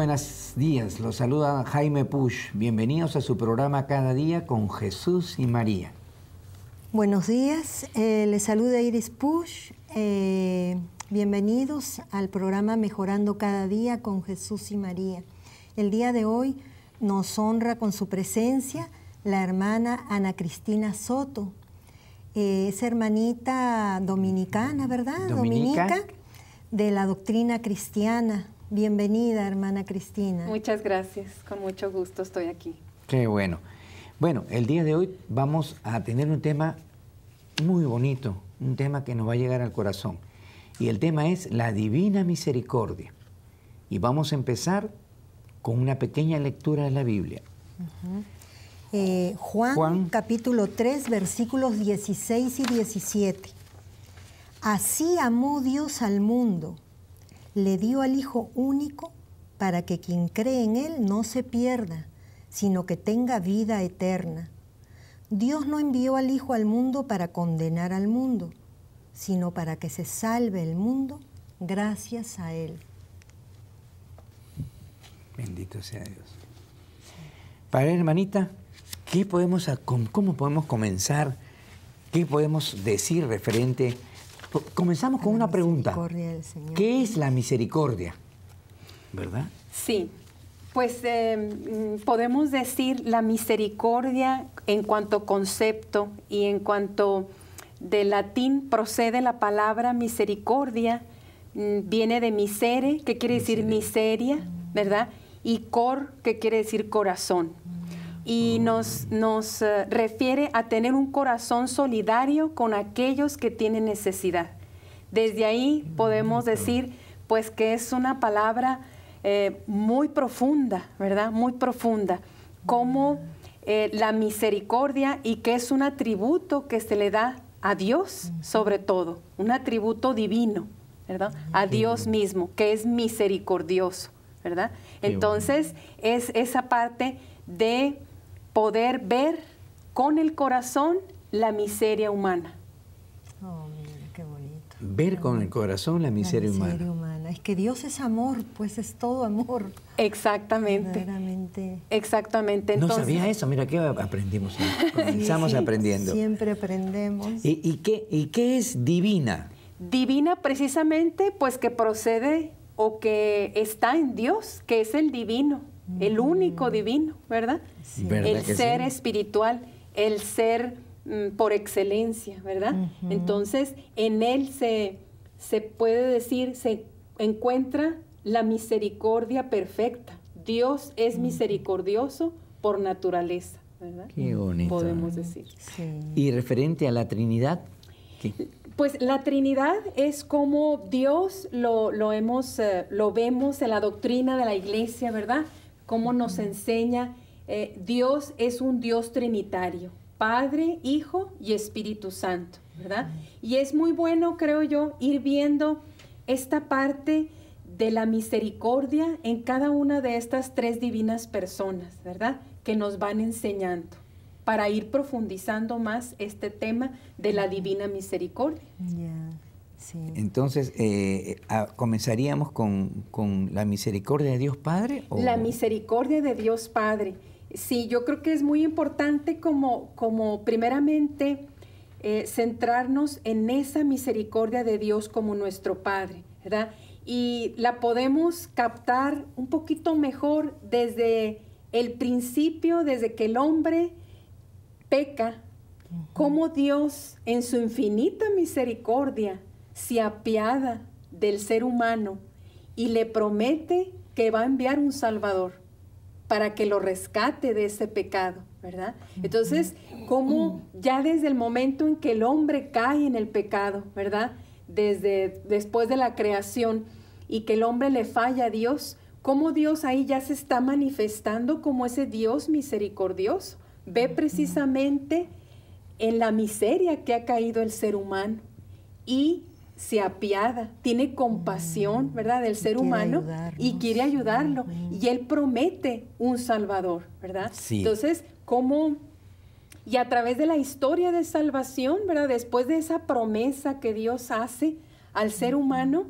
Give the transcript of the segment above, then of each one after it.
buenos días. Los saluda Jaime Puch. Bienvenidos a su programa Cada Día con Jesús y María. Buenos días, les saluda Iris Puch. Bienvenidos al programa Mejorando Cada Día con Jesús y María. El día de hoy nos honra con su presencia la hermana Ana Cristina Soto. Es hermanita dominicana, ¿verdad? Dominica de la doctrina cristiana. Bienvenida, hermana Cristina. Muchas gracias, con mucho gusto estoy aquí. Qué bueno. Bueno, el día de hoy vamos a tener un tema muy bonito, un tema que nos va a llegar al corazón. Y el tema es la divina misericordia. Y vamos a empezar con una pequeña lectura de la Biblia. Juan capítulo 3, versículos 16 y 17. Así amó Dios al mundo, le dio al Hijo único para que quien cree en Él no se pierda, sino que tenga vida eterna. Dios no envió al Hijo al mundo para condenar al mundo, sino para que se salve el mundo gracias a Él. Bendito sea Dios. Para hermanita, ¿cómo podemos comenzar? ¿Qué podemos decir referente? Comenzamos con una pregunta. ¿Qué es la misericordia? ¿Verdad? Sí, pues podemos decir la misericordia en cuanto concepto y en cuanto del latín procede la palabra misericordia, viene de misere, que quiere decir miseria, ¿verdad? Y cor, que quiere decir corazón. Y nos refiere a tener un corazón solidario con aquellos que tienen necesidad. Desde ahí podemos decir pues que es una palabra muy profunda, ¿verdad? Muy profunda, como la misericordia, y que es un atributo que se le da a Dios sobre todo, un atributo divino, ¿verdad? A Dios mismo, que es misericordioso, ¿verdad? Entonces es esa parte de poder ver con el corazón la miseria humana. Oh, mira, qué bonito. Ver con el corazón la miseria humana. Es que Dios es amor, pues es todo amor. Exactamente. Verdaderamente. Exactamente. Entonces, no sabía eso, mira, ¿qué aprendimos? Comenzamos aprendiendo. Siempre aprendemos. ¿Y qué es divina? Divina precisamente, pues que procede o que está en Dios, que es el divino. El único divino, ¿verdad? Sí. El ser espiritual, el ser por excelencia, ¿verdad? Entonces, en Él se puede decir, se encuentra la misericordia perfecta. Dios es misericordioso por naturaleza, ¿verdad? Qué bonito. Podemos decir. Sí. ¿Y referente a la Trinidad? ¿Qué? Pues la Trinidad es como Dios lo vemos en la doctrina de la Iglesia, ¿verdad? Cómo nos enseña, Dios es un Dios trinitario, Padre, Hijo y Espíritu Santo, ¿verdad? Y es muy bueno, creo yo, ir viendo esta parte de la misericordia en cada una de estas tres divinas personas, ¿verdad? Que nos van enseñando, para ir profundizando más este tema de la divina misericordia. Sí. Entonces, ¿comenzaríamos con la misericordia de Dios Padre? ¿O? La misericordia de Dios Padre. Sí, yo creo que es muy importante como primeramente centrarnos en esa misericordia de Dios como nuestro Padre, ¿verdad? Y la podemos captar un poquito mejor desde el principio, desde que el hombre peca, cómo Dios en su infinita misericordia se apiada del ser humano y le promete que va a enviar un Salvador para que lo rescate de ese pecado, ¿verdad? Entonces, cómo ya desde el momento en que el hombre cae en el pecado, ¿verdad? Después de la creación y que el hombre le falla a Dios, cómo Dios ahí ya se está manifestando como ese Dios misericordioso. Ve precisamente en la miseria que ha caído el ser humano y se apiada, tiene compasión, ¿verdad?, del ser humano y quiere ayudarlo. Y Él promete un Salvador, ¿verdad? Sí. Entonces, ¿cómo? Y a través de la historia de salvación, ¿verdad?, después de esa promesa que Dios hace al ser humano,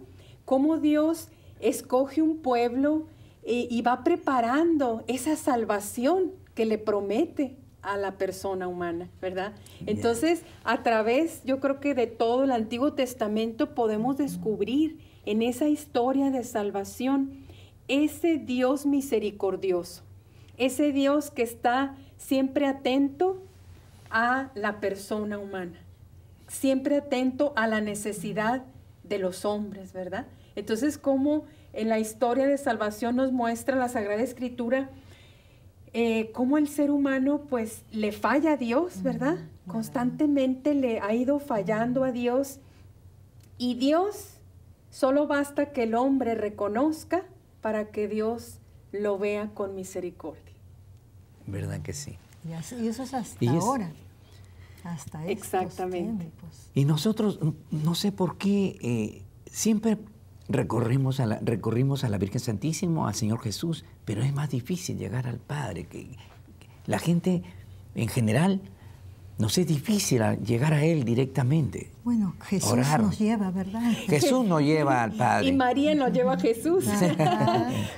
cómo Dios escoge un pueblo y va preparando esa salvación que le promete a la persona humana, ¿verdad? Entonces, a través, yo creo que de todo el Antiguo Testamento podemos descubrir en esa historia de salvación ese Dios misericordioso, ese Dios que está siempre atento a la persona humana, siempre atento a la necesidad de los hombres, ¿verdad? Entonces, como en la historia de salvación nos muestra la Sagrada Escritura, cómo el ser humano pues le falla a Dios, ¿verdad? Constantemente le ha ido fallando a Dios, y Dios solo basta que el hombre reconozca para que Dios lo vea con misericordia. ¿Verdad que sí? Y eso es hasta ahora. Hasta estos exactamente. tiempos. Y nosotros, no sé por qué, siempre recurrimos a la Virgen Santísima, al Señor Jesús, pero es más difícil llegar al Padre. Que la gente, en general, nos es difícil llegar a Él directamente. Bueno, Jesús orar. Nos lleva, ¿verdad? Jesús nos lleva al Padre. Y María nos lleva a Jesús.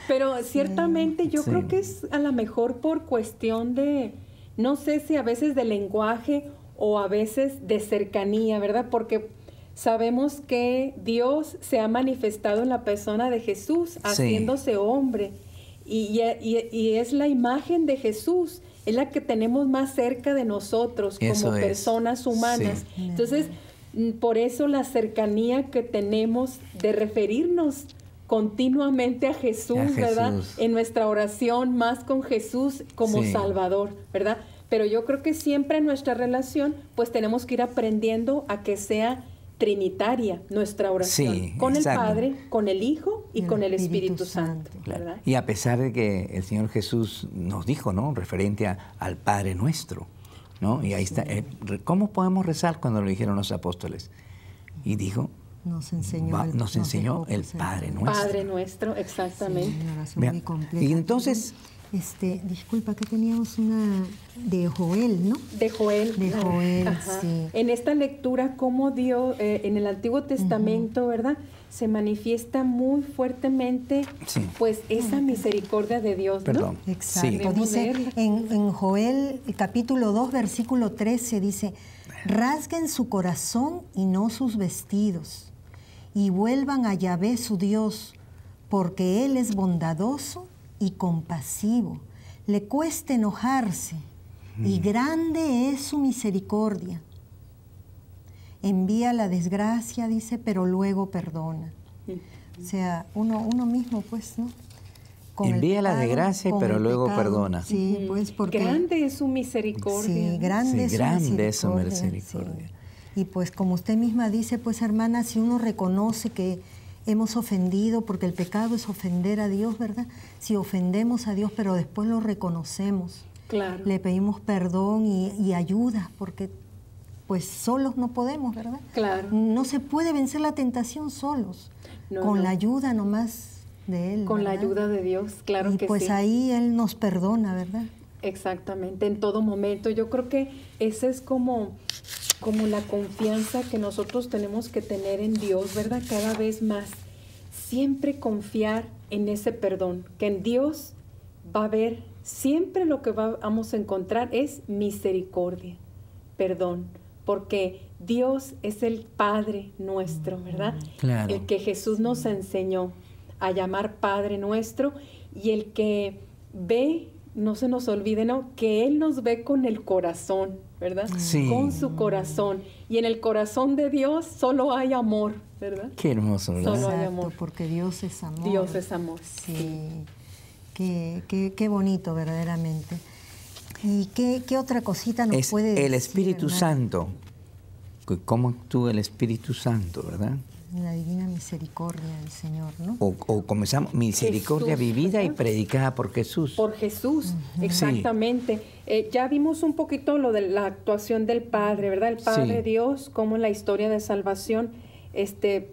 Pero ciertamente yo creo que es a lo mejor por cuestión de, no sé si a veces de lenguaje o a veces de cercanía, ¿verdad? Porque sabemos que Dios se ha manifestado en la persona de Jesús, haciéndose hombre. Y es la imagen de Jesús, es la que tenemos más cerca de nosotros como personas humanas. Sí. Entonces, por eso la cercanía que tenemos de referirnos continuamente a Jesús, ¿verdad? En nuestra oración, más con Jesús como Salvador, ¿verdad? Pero yo creo que siempre en nuestra relación, pues tenemos que ir aprendiendo a que sea trinitaria nuestra oración, con el Padre, con el Hijo y con el Espíritu Santo, ¿verdad? Claro. Y a pesar de que el Señor Jesús nos dijo, ¿no?, referente al Padre Nuestro, ¿no? Y ahí está, ¿cómo podemos rezar cuando lo dijeron los apóstoles? Y dijo, nos enseñó el Padre Nuestro. Padre Nuestro, exactamente. Sí, una oración muy completa. Y entonces... disculpa, que teníamos una de Joel, ¿no? De Joel. De Joel, sí. En esta lectura, cómo Dios, en el Antiguo Testamento, ¿verdad?, se manifiesta muy fuertemente, pues, esa misericordia de Dios, ¿no? Perdón. Exacto. Dice en Joel, capítulo 2, versículo 13, dice, rasguen su corazón y no sus vestidos, y vuelvan a Yahvé su Dios, porque Él es bondadoso y compasivo, le cuesta enojarse, y grande es su misericordia. Envía la desgracia, dice, pero luego perdona. O sea, uno mismo, pues, ¿no? Envía la desgracia, pero luego perdona. Sí, pues, porque... Grande es su misericordia. Sí, grande es su misericordia. Sí. Y pues, como usted misma dice, pues, hermana, si uno reconoce que hemos ofendido, porque el pecado es ofender a Dios, ¿verdad? Si ofendemos a Dios, pero después lo reconocemos, le pedimos perdón y ayuda, porque pues solos no podemos, ¿verdad? Claro. No se puede vencer la tentación solos, con la ayuda nomás de Él. Con la ayuda de Dios, claro que sí. Y pues ahí Él nos perdona, ¿verdad? Exactamente, en todo momento. Yo creo que esa es como la confianza que nosotros tenemos que tener en Dios, ¿verdad? Cada vez más. Siempre confiar en ese perdón, que en Dios va a haber, siempre lo que vamos a encontrar es misericordia, perdón, porque Dios es el Padre nuestro, ¿verdad? Claro. El que Jesús nos enseñó a llamar Padre nuestro, y el que ve, no se nos olvide, ¿no?, que Él nos ve con el corazón, ¿verdad? Sí. Con su corazón. Y en el corazón de Dios solo hay amor, ¿verdad? Qué hermoso, ¿verdad? Solo hay amor. Porque Dios es amor. Dios es amor. Sí. Qué bonito, verdaderamente. ¿Y qué otra cosita nos puede decir? El Espíritu Santo. ¿Cómo actúa el Espíritu Santo, verdad? La divina misericordia del Señor, ¿no? O comenzamos, misericordia Jesús, vivida, ¿verdad?, y ¿verdad?, predicada por Jesús. Por Jesús, exactamente. Ya vimos un poquito lo de la actuación del Padre, ¿verdad? El Padre Dios, como en la historia de salvación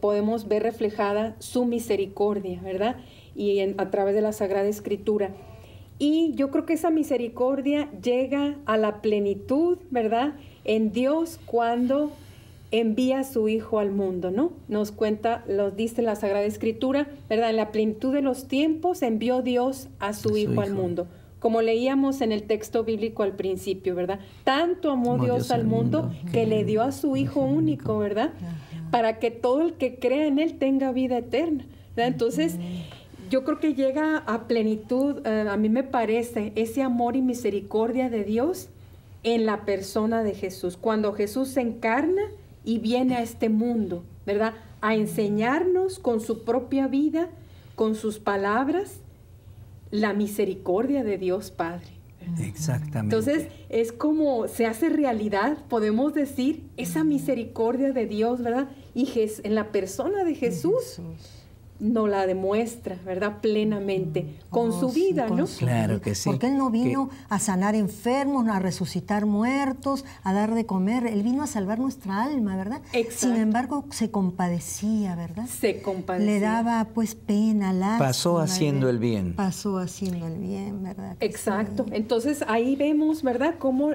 podemos ver reflejada su misericordia, ¿verdad? Y a través de la Sagrada Escritura. Y yo creo que esa misericordia llega a la plenitud, ¿verdad?, en Dios cuando envía a su Hijo al mundo, ¿no? Nos cuenta, lo dice la Sagrada Escritura, ¿verdad? En la plenitud de los tiempos envió Dios a su Hijo al mundo. Como leíamos en el texto bíblico al principio, ¿verdad? Tanto amó Dios al mundo que le dio a su Hijo único, ¿verdad? Para que todo el que crea en Él tenga vida eterna, ¿verdad? Entonces, yo creo que llega a plenitud, a mí me parece, ese amor y misericordia de Dios en la persona de Jesús. Cuando Jesús se encarna y viene a este mundo, ¿verdad? A enseñarnos con su propia vida, con sus palabras, la misericordia de Dios Padre. Exactamente. Entonces, es como se hace realidad, podemos decir, esa misericordia de Dios, ¿verdad? Y en la persona de Jesús nos la demuestra, ¿verdad? Plenamente, con su vida, ¿no? Claro que sí. Porque Él no vino a sanar enfermos, a resucitar muertos, a dar de comer. Él vino a salvar nuestra alma, ¿verdad? Exacto. Sin embargo, se compadecía, ¿verdad? Se compadecía. Le daba, pues, pena, lástima. Pasó haciendo el bien. Pasó haciendo el bien, ¿verdad? Exacto. Sí. Entonces, ahí vemos, ¿verdad? Cómo...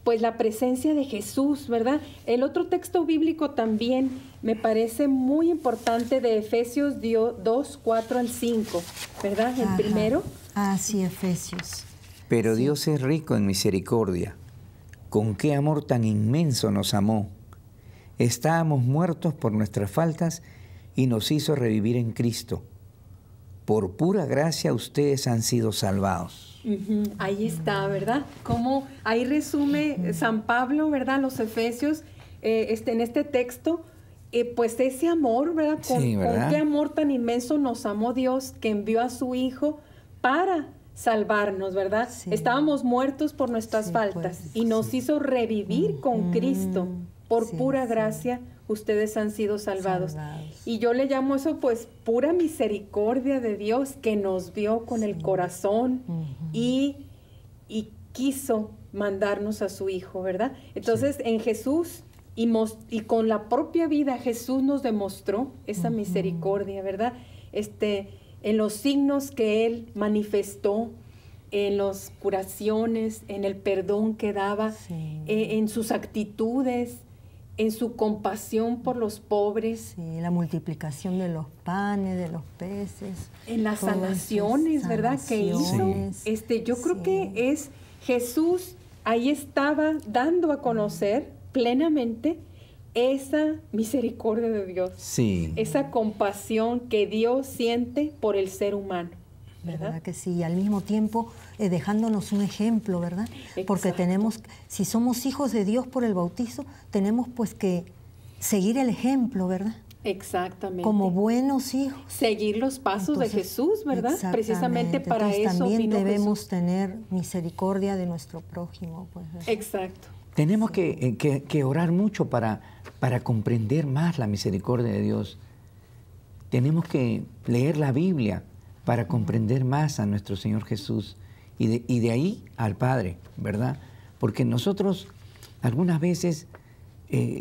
pues la presencia de Jesús, ¿verdad? El otro texto bíblico también me parece muy importante de Efesios 2, 4 al 5, ¿verdad? El primero. Ah, sí, Efesios. Pero Dios es rico en misericordia. Con qué amor tan inmenso nos amó. Estábamos muertos por nuestras faltas y nos hizo revivir en Cristo. Por pura gracia ustedes han sido salvados. Ahí está, ¿verdad? Como ahí resume San Pablo, ¿verdad? Los Efesios, en este texto, pues ese amor, ¿verdad? Con qué amor tan inmenso nos amó Dios, que envió a su Hijo para salvarnos, ¿verdad? Sí. Estábamos muertos por nuestras faltas y nos hizo revivir con Cristo. Por pura gracia ustedes han sido salvados. Y yo le llamo eso, pues, pura misericordia de Dios, que nos vio con el corazón y quiso mandarnos a su Hijo, ¿verdad? Entonces, en Jesús y con la propia vida, Jesús nos demostró esa misericordia, ¿verdad? En los signos que Él manifestó, en las curaciones, en el perdón que daba, en sus actitudes, en su compasión por los pobres. Sí, la multiplicación de los panes, de los peces. En las sanaciones, ¿verdad? Que hizo. Yo creo que es Jesús, ahí estaba dando a conocer plenamente esa misericordia de Dios. Sí. Esa compasión que Dios siente por el ser humano. ¿Verdad que sí? Y al mismo tiempo dejándonos un ejemplo, ¿verdad? Exacto. Porque tenemos, si somos hijos de Dios por el bautizo, tenemos pues que seguir el ejemplo, ¿verdad? Exactamente. Como buenos hijos. Seguir los pasos de Jesús, ¿verdad? Precisamente para entonces, eso también vino debemos Jesús. Tener misericordia de nuestro prójimo, pues. Exacto. Tenemos que orar mucho para comprender más la misericordia de Dios. Tenemos que leer la Biblia para comprender más a nuestro Señor Jesús y de ahí al Padre, ¿verdad? Porque nosotros algunas veces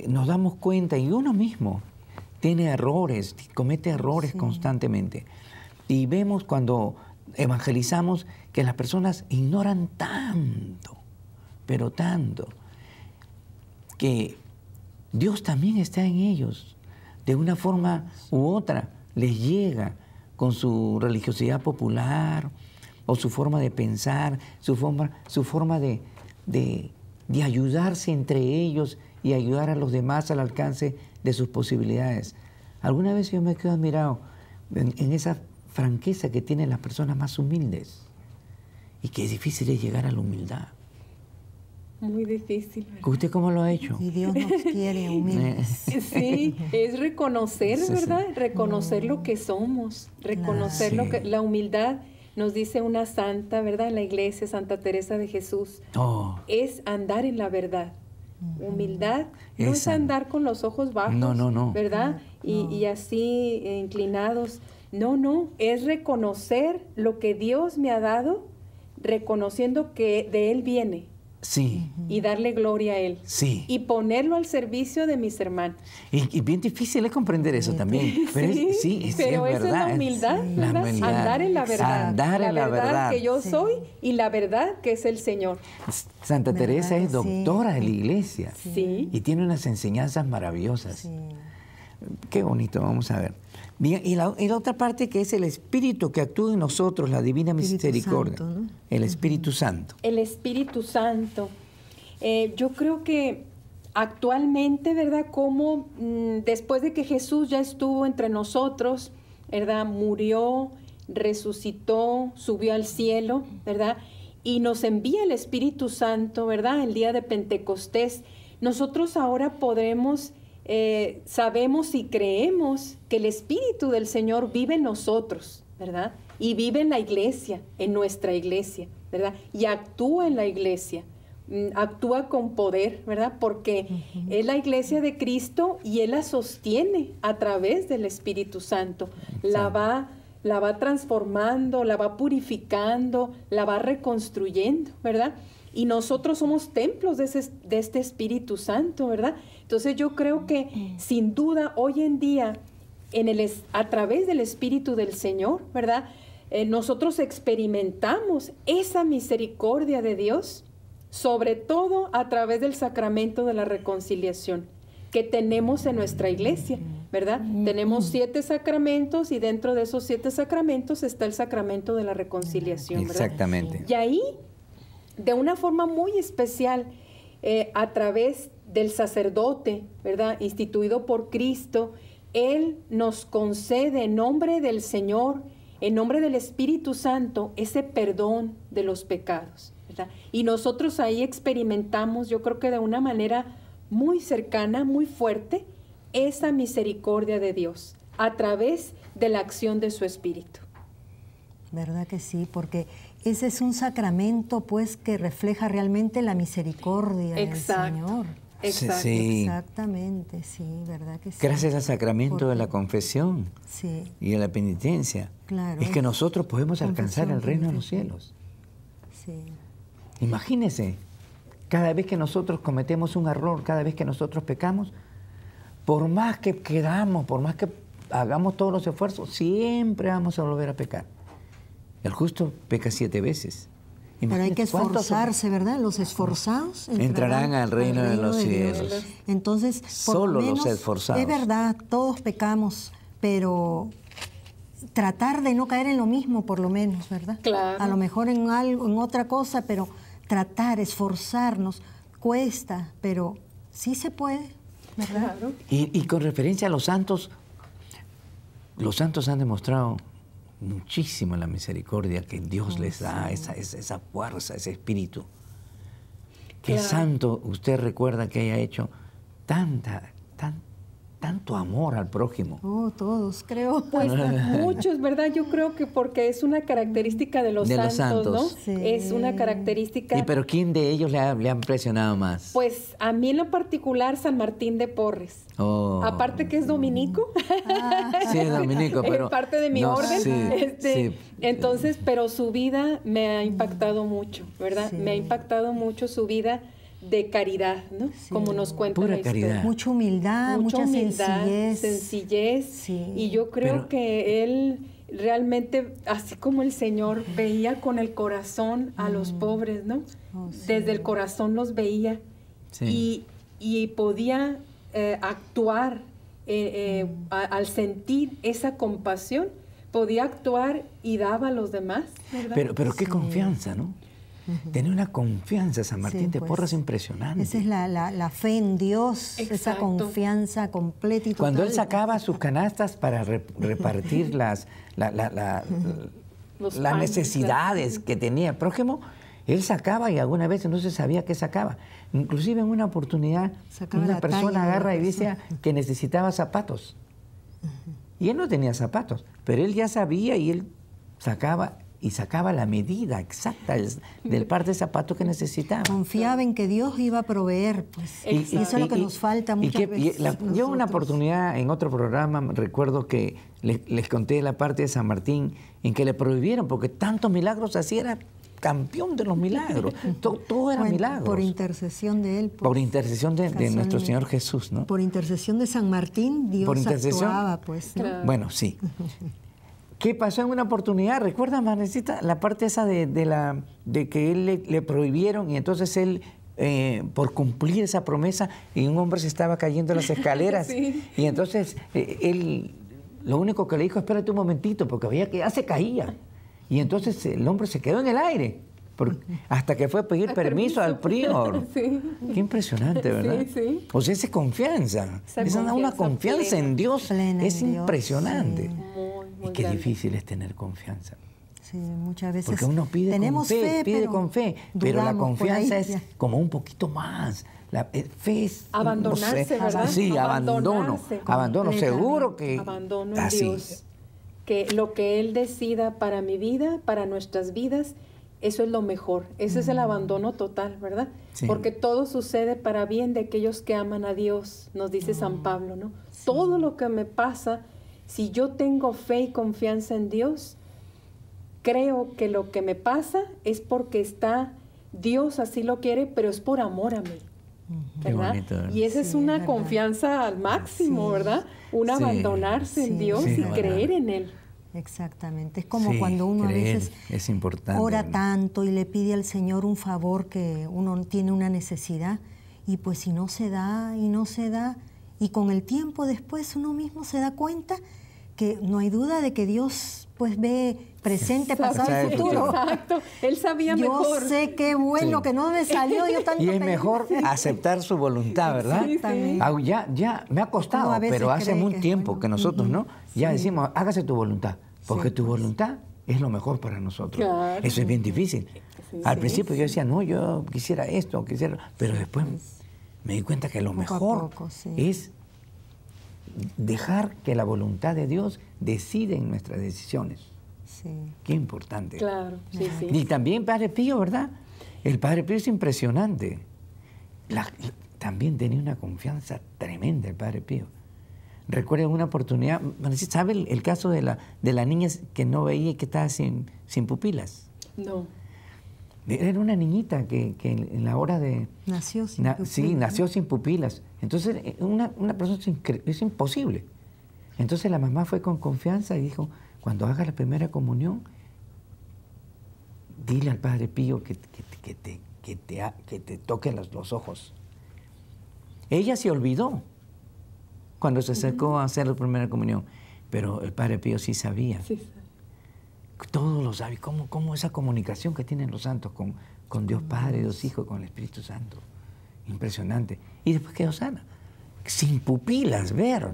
nos damos cuenta, y uno mismo tiene errores, comete errores constantemente. Y vemos cuando evangelizamos que las personas ignoran tanto, pero tanto, que Dios también está en ellos. De una forma u otra les llega con su religiosidad popular o su forma de pensar, su forma de ayudarse entre ellos y ayudar a los demás al alcance de sus posibilidades. Alguna vez yo me quedo admirado en esa franqueza que tienen las personas más humildes y que es difícil de llegar a la humildad. Muy difícil, ¿verdad? ¿Usted cómo lo ha hecho? Y Dios nos quiere humildes. Sí, es reconocer, ¿verdad? Reconocer lo que somos, reconocer lo que la humildad, nos dice una santa, ¿verdad? En la iglesia, Santa Teresa de Jesús, es andar en la verdad. Humildad no es andar con los ojos bajos, no. ¿verdad? Y así inclinados. No, es reconocer lo que Dios me ha dado, reconociendo que de Él viene. Sí. Y darle gloria a Él. Sí. Y ponerlo al servicio de mis hermanos. Y bien difícil es comprender eso también. Pero pero es esa verdad. es la humildad, ¿verdad? La humildad. Andar en la verdad. Andar en la verdad. Que yo soy y la verdad que es el Señor. Santa Teresa es doctora de la Iglesia. Sí. Y tiene unas enseñanzas maravillosas. Sí. Qué bonito, vamos a ver. Bien, y la otra parte que es el Espíritu que actúa en nosotros, la divina Espíritu misericordia. Santo, ¿no? El Espíritu Santo. El Espíritu Santo. Yo creo que actualmente, ¿verdad? Como después de que Jesús ya estuvo entre nosotros, ¿verdad? Murió, resucitó, subió al cielo, ¿verdad? Y nos envía el Espíritu Santo, ¿verdad? El día de Pentecostés. Nosotros ahora podremos, sabemos y creemos que el Espíritu del Señor vive en nosotros, ¿verdad? Y vive en la iglesia, en nuestra iglesia, ¿verdad? Y actúa en la iglesia. Actúa con poder, ¿verdad? Porque es la iglesia de Cristo y Él la sostiene a través del Espíritu Santo. La va transformando, la va purificando, la va reconstruyendo, ¿verdad? Y nosotros somos templos de este Espíritu Santo, ¿verdad? Entonces yo creo que sin duda hoy en día, a través del Espíritu del Señor, ¿verdad? Nosotros experimentamos esa misericordia de Dios, sobre todo a través del sacramento de la reconciliación que tenemos en nuestra iglesia, ¿verdad? Tenemos 7 sacramentos y dentro de esos 7 sacramentos está el sacramento de la reconciliación, ¿verdad? Exactamente. Y ahí, de una forma muy especial, a través del sacerdote, ¿verdad? Instituido por Cristo, Él nos concede en nombre del Señor, en nombre del Espíritu Santo, ese perdón de los pecados, ¿verdad? Y nosotros ahí experimentamos, yo creo que de una manera muy cercana, muy fuerte, esa misericordia de Dios a través de la acción de su Espíritu. ¿Verdad que sí? Porque ese es un sacramento, pues, que refleja realmente la misericordia del Señor. Exacto. Sí. Exactamente, sí, ¿verdad que sí? Gracias al sacramento de la confesión y de la penitencia. Claro, es que nosotros podemos alcanzar el reino de los penitencia. cielos. Sí. Imagínense, cada vez que nosotros cometemos un error, cada vez que nosotros pecamos, por más que queramos, por más que hagamos todos los esfuerzos, siempre vamos a volver a pecar. El justo peca 7 veces. Pero hay que esforzarse, ¿verdad? Los esforzados entrarán al reino de los cielos. Entonces, por solo lo menos, los esforzados. Es verdad, todos pecamos, pero tratar de no caer en lo mismo, por lo menos, ¿verdad? Claro. A lo mejor en algo, en otra cosa, pero tratar, esforzarnos, cuesta, pero sí se puede, ¿verdad? Claro. Y con referencia a los santos han demostrado muchísimo la misericordia que Dios les da, esa fuerza, ese espíritu. ¿Qué santo usted recuerda que haya hecho tanto amor al prójimo? Oh, todos, creo. Pues muchos, ¿verdad? Yo creo que porque es una característica de los santos, ¿no? Sí. Es una característica. Pero ¿quién de ellos le ha impresionado más? Pues a mí en lo particular San Martín de Porres. Oh. Aparte que es dominico. Sí, es dominico, pero es parte de mi orden. Sí. Entonces, pero su vida me ha impactado mucho, ¿verdad? Sí. Me ha impactado mucho su vida de caridad, ¿no? Sí. Como nos cuenta Pura la historia. caridad. Mucha humildad, mucha sencillez. Sí. Y yo creo que él realmente, así como el Señor veía con el corazón a los pobres, ¿no? Oh, sí. Desde el corazón los veía y podía actuar al sentir esa compasión, podía actuar y daba a los demás, ¿verdad? Pero qué confianza, ¿no? Tener una confianza, San Martín de pues, Porres, impresionante. Esa es la fe en Dios, Exacto. esa confianza completa y total. Cuando él sacaba sus canastas para repartir las necesidades que tenía el prójimo, él sacaba y algunas veces no se sabía qué sacaba. Inclusive en una oportunidad Sacaba una la persona talla de la agarra y persona. dice que necesitaba zapatos. Y él no tenía zapatos, pero él ya sabía y él sacaba la medida exacta del par de zapatos que necesitaba. Confiaba en que Dios iba a proveer, pues. Y eso es lo que nos falta muchas veces. Yo una oportunidad en otro programa, recuerdo que les conté la parte de San Martín en que le prohibieron, porque tantos milagros hacía, era campeón de los milagros. Todo era milagros. Por intercesión de él. Pues, por intercesión de nuestro Señor Jesús, ¿no? Por intercesión de San Martín, Dios por intercesión, actuaba, pues, ¿no? Claro. Bueno, sí. ¿Qué pasó en una oportunidad? ¿Recuerdas, Manecita, la parte esa de que él le prohibieron y entonces él, por cumplir esa promesa, y un hombre se estaba cayendo las escaleras? Sí. Y entonces él, lo único que le dijo, espérate un momentito, porque veía que ya se caía. Y entonces el hombre se quedó en el aire, hasta que fue a pedir permiso al prior. Sí. Qué impresionante, ¿verdad? Sí, sí. O sea, esa confianza. Una confianza en Dios. Plena Es en Dios, impresionante. sí. Muy Y qué grande. difícil es tener confianza. Sí, muchas veces Porque uno pide tenemos con fe, pide pero con fe, pero la dudamos por ahí, confianza es ya. como un poquito más. La fe es, Abandonarse, no sé, ¿verdad? Sí, abandono. Abandonarse Abandono, seguro que... Abandono en así. Dios. Que lo que Él decida para mi vida, para nuestras vidas, eso es lo mejor. Ese es el abandono total, ¿verdad? Sí. Porque todo sucede para bien de aquellos que aman a Dios, nos dice San Pablo, ¿no? Todo lo que me pasa, si yo tengo fe y confianza en Dios, creo que lo que me pasa es porque está Dios así lo quiere, pero es por amor a mí. Qué ¿Verdad? bonito, ¿verdad? Y esa es Sí, una ¿verdad? confianza al máximo, Sí. ¿verdad? Un Sí. abandonarse en Sí, Dios sí, y ¿verdad? creer en Él. Exactamente. Es como Sí, cuando uno creer a veces es importante, ora ¿verdad? tanto y le pide al Señor un favor que uno tiene una necesidad y pues si no se da y no se da y con el tiempo después uno mismo se da cuenta que no hay duda de que Dios pues ve presente, pasado y Exacto. futuro. Exacto. Él sabía Yo mejor. sé qué bueno Sí. que no me salió yo tanto Y es pedí. mejor aceptar su voluntad, ¿verdad? Sí, sí. Ya me ha costado, Uno a veces pero hace cree muy que es tiempo bueno. que nosotros, ¿no? Ya Sí. decimos, hágase tu voluntad, porque Sí, tu pues. voluntad es lo mejor para nosotros. Claro. Eso es bien difícil. Sí, Al sí, principio yo decía, no, yo quisiera esto, pero después me di cuenta que lo Poco a mejor poco, sí. es dejar que la voluntad de Dios decida en nuestras decisiones. Sí. Qué importante. Claro, sí, sí. Y también Padre Pío, ¿verdad? El Padre Pío es impresionante. También tenía una confianza tremenda el Padre Pío. Recuerdo una oportunidad, ¿sabe el caso de la niña que no veía y que estaba sin pupilas? No. Era una niñita que en la hora de... Nació sin Sí, pupilas, nació sin pupilas. Entonces, una persona es imposible. Entonces la mamá fue con confianza y dijo, cuando haga la primera comunión, dile al Padre Pío que te toque los ojos. Ella se olvidó cuando se acercó a hacer la primera comunión, pero el Padre Pío sí sabía. Sí. Todos lo saben, cómo esa comunicación que tienen los santos con Dios Padre, Dios Hijo, con el Espíritu Santo. Impresionante. Y después quedó sana. Sin pupilas, ver.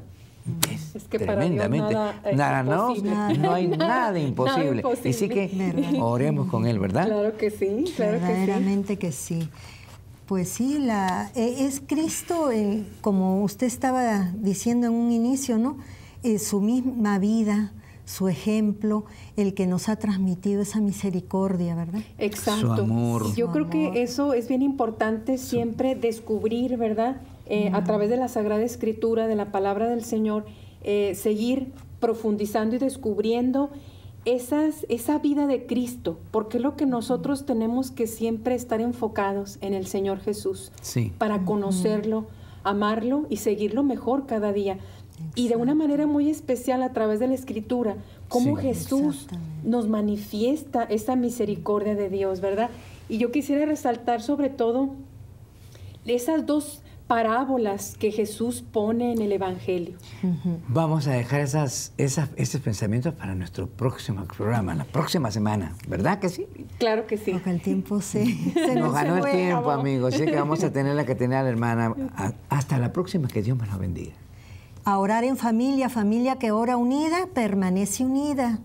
Es que para Dios tremendamente. nada es imposible. No hay nada imposible. Nada imposible. Y sí que ¿Verdad? oremos con Él, ¿verdad? Claro que sí, claro que sí. Verdaderamente que sí. Pues sí, es Cristo, como usted estaba diciendo en un inicio, ¿no? Su misma vida, su ejemplo, el que nos ha transmitido esa misericordia, ¿verdad? Exacto. Su amor. Y yo Su creo amor. que eso es bien importante siempre descubrir, ¿verdad? A través de la Sagrada Escritura, de la palabra del Señor, seguir profundizando y descubriendo esa vida de Cristo, porque es lo que nosotros tenemos que siempre estar enfocados en el Señor Jesús, Sí. para conocerlo, amarlo y seguirlo mejor cada día. Y de una manera muy especial a través de la Escritura, cómo Sí. Jesús Exactamente. nos manifiesta esa misericordia de Dios, ¿verdad? Y yo quisiera resaltar sobre todo esas dos parábolas que Jesús pone en el Evangelio. Vamos a dejar esos pensamientos para nuestro próximo programa, la próxima semana, ¿verdad que sí? Claro que sí. Porque el tiempo se Nos nos ganó el fue. tiempo, amigos. Así que vamos a tener la que tenía la hermana. Hasta la próxima, que Dios me la bendiga. A orar en familia, familia que ora unida, permanece unida.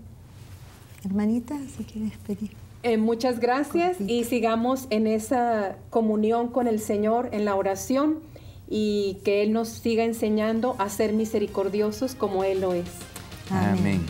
Hermanita, si quieres pedir. Muchas gracias y sigamos en esa comunión con el Señor, en la oración, y que Él nos siga enseñando a ser misericordiosos como Él lo es. Amén. Amén.